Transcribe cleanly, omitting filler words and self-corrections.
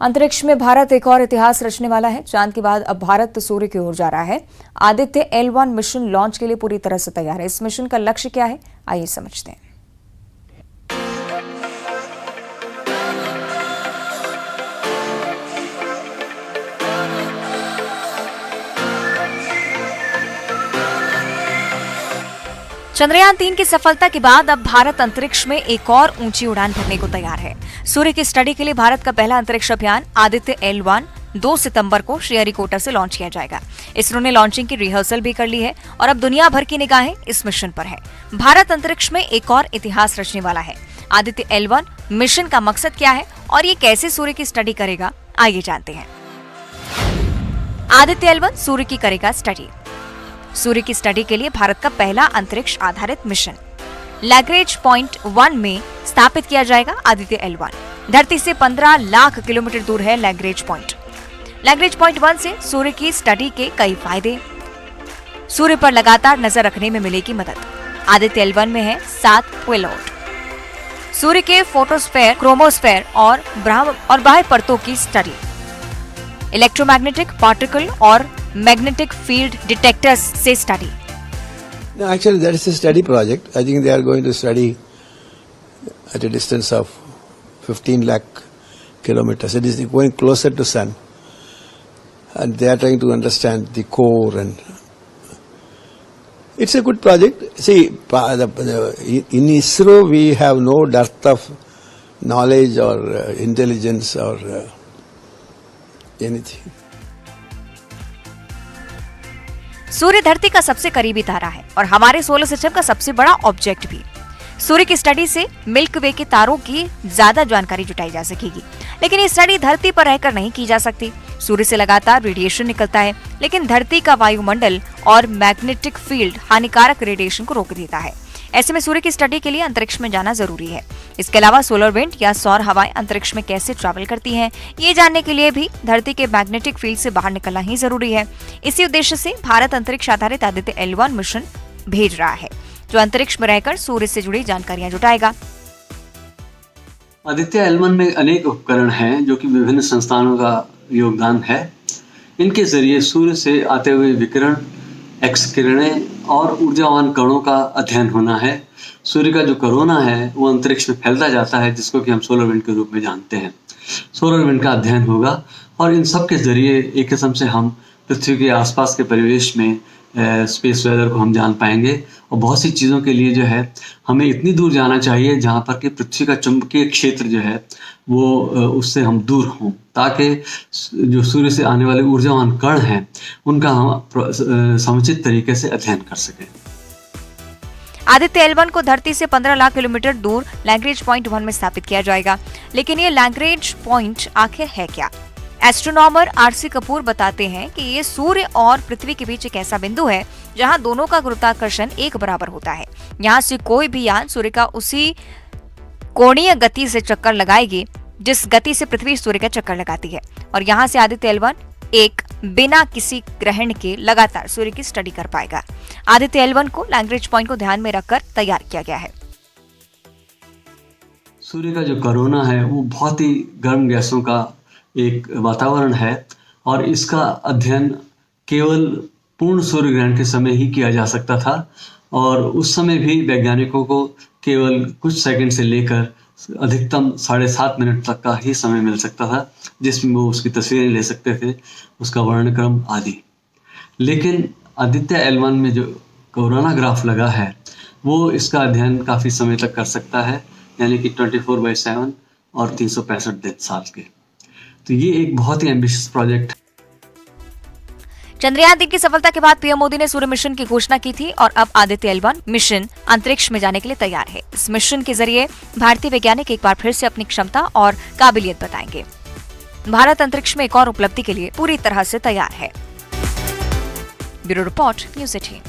अंतरिक्ष में भारत एक और इतिहास रचने वाला है। चांद के बाद अब भारत सूर्य की ओर जा रहा है। आदित्य L1 मिशन लॉन्च के लिए पूरी तरह से तैयार है। इस मिशन का लक्ष्य क्या है, आइए समझते हैं। चंद्रयान 3 की सफलता के बाद अब भारत अंतरिक्ष में एक और ऊंची उड़ान भरने को तैयार है। सूर्य की स्टडी के लिए भारत का पहला अंतरिक्ष अभियान आदित्य L1 2 सितंबर को श्रीहरिकोटा से लॉन्च किया जाएगा। इसरो ने लॉन्चिंग की रिहर्सल भी कर ली है और अब दुनिया भर की निगाहें इस मिशन पर है। भारत अंतरिक्ष में एक और इतिहास रचने वाला है। आदित्य L1 मिशन का मकसद क्या है और ये कैसे सूर्य की स्टडी करेगा, आइए जानते हैं। आदित्य L1 सूर्य की करेगा स्टडी। सूर्य की स्टडी के लिए भारत का पहला अंतरिक्ष आधारित मिशन लैग्रेंज पॉइंट 1 में स्थापित किया जाएगा। आदित्य L1 धरती से 15 लाख किलोमीटर दूर है। लैग्रेंज पॉइंट 1 से सूर्य की स्टडी के कई फायदे। सूर्य पर लगातार नजर रखने में मिलेगी मदद। आदित्य L1 में है 7 पेलोड। सूर्य के फोटोस्फेयर, क्रोमोस्फेयर और बाह्य परतों की स्टडी। इलेक्ट्रोमैग्नेटिक पार्टिकल और मैग्नेटिक फील्ड डिटेक्टर्स से study. No, actually that is a study project. I think they are going to study at a distance of 15 lakh kilometers. It is going closer to sun, and they are trying to understand the core, and it's a good project. See, in ISRO we have no dearth of knowledge or intelligence or anything. सूर्य धरती का सबसे करीबी तारा है और हमारे solar system का सबसे बड़ा ऑब्जेक्ट भी। सूर्य की स्टडी से मिल्की वे के तारों की ज्यादा जानकारी जुटाई जा सकेगी, लेकिन ये स्टडी धरती पर रहकर नहीं की जा सकती। सूर्य से लगातार रेडिएशन निकलता है, लेकिन धरती का वायुमंडल और मैग्नेटिक फील्ड हानिकारक रेडिएशन को रोक देता है। ऐसे में सूर्य की स्टडी के लिए अंतरिक्ष में जाना जरूरी है। इसके अलावा सोलर विंड या सौर हवाएं अंतरिक्ष में कैसे ट्रैवल करती हैं, ये जानने के लिए भी धरती के मैग्नेटिक फील्ड से बाहर निकलना ही जरूरी है। इसी उद्देश्य से भारत अंतरिक्ष आधारित आदित्य L1 मिशन भेज रहा है, जो अंतरिक्ष में रहकर सूर्य से जुड़ी जानकारियां जुटाएगा। आदित्य L1 में अनेक उपकरण हैं जो कि विभिन्न संस्थानों का योगदान है। इनके जरिए सूर्य से आते हुए विकिरण, एक्स किरणें और ऊर्जावान कणों का अध्ययन होना है। सूर्य का जो कोरोना है वो अंतरिक्ष में फैलता जाता है, जिसको कि हम सोलर विंड के रूप में जानते हैं। सोलर विंड का अध्ययन होगा और इन सब के जरिए एक किस्म से हम पृथ्वी के आसपास के परिवेश में स्पेस वेदर को हम जान पाएंगे। और बहुत सी चीज़ों के लिए जो है हमें इतनी दूर जाना चाहिए जहाँ पर कि पृथ्वी का चुंबकीय क्षेत्र जो है वो उससे हम दूर हों, ताकि जो सूर्य से आने वाले ऊर्जावान कण हैं उनका हम समुचित तरीके से अध्ययन कर सकें। आदित्य L1 को धरती से 15 लाख किलोमीटर दूर लैग्रेंज पॉइंट 1 में स्थापित किया जाएगा, लेकिन ये लैग्रेंज पॉइंट आखिर है क्या? एस्ट्रोनॉमर RC कपूर बताते हैं कि ये सूर्य और पृथ्वी के बीच एक ऐसा बिंदु है जहां दोनों का गुरुत्वाकर्षण एक बराबर होता है। यहां से कोई भी यान सूर्य का उसी कोणीय गति से चक्कर लगाएगी जिस गति से पृथ्वी सूर्य का चक्कर लगाती है, और यहां से आदित्य L1 एक बिना किसी ग्रहण के लगातार सूर्य की स्टडी कर पाएगा। आदित्य L1 को लैग्रेंज पॉइंट को ध्यान में रखकर तैयार किया गया है। सूर्य का जो कोरोना है वो बहुत ही गर्म गैसों का एक वातावरण है और इसका अध्ययन केवल पूर्ण सूर्य ग्रहण के समय ही किया जा सकता था, और उस समय भी वैज्ञानिकों को केवल कुछ सेकंड से लेकर अधिकतम 7.5 मिनट तक का ही समय मिल सकता था, जिसमें वो उसकी तस्वीरें ले सकते थे, उसका वर्णक्रम आदि। लेकिन आदित्य L1 में जो कोरोना ग्राफ लगा है वो इसका अध्ययन काफ़ी समय तक कर सकता है, यानी कि 24/7 और 365 साल के। तो ये एक बहुत ही एम्बिशियस प्रोजेक्ट। चंद्रयान 3 की सफलता के बाद पीएम मोदी ने सूर्य मिशन की घोषणा की थी और अब आदित्य L1 मिशन अंतरिक्ष में जाने के लिए तैयार है। इस मिशन के जरिए भारतीय वैज्ञानिक एक बार फिर से अपनी क्षमता और काबिलियत बताएंगे। भारत अंतरिक्ष में एक और उपलब्धि के लिए पूरी तरह से तैयार है। Bureau report, news 18।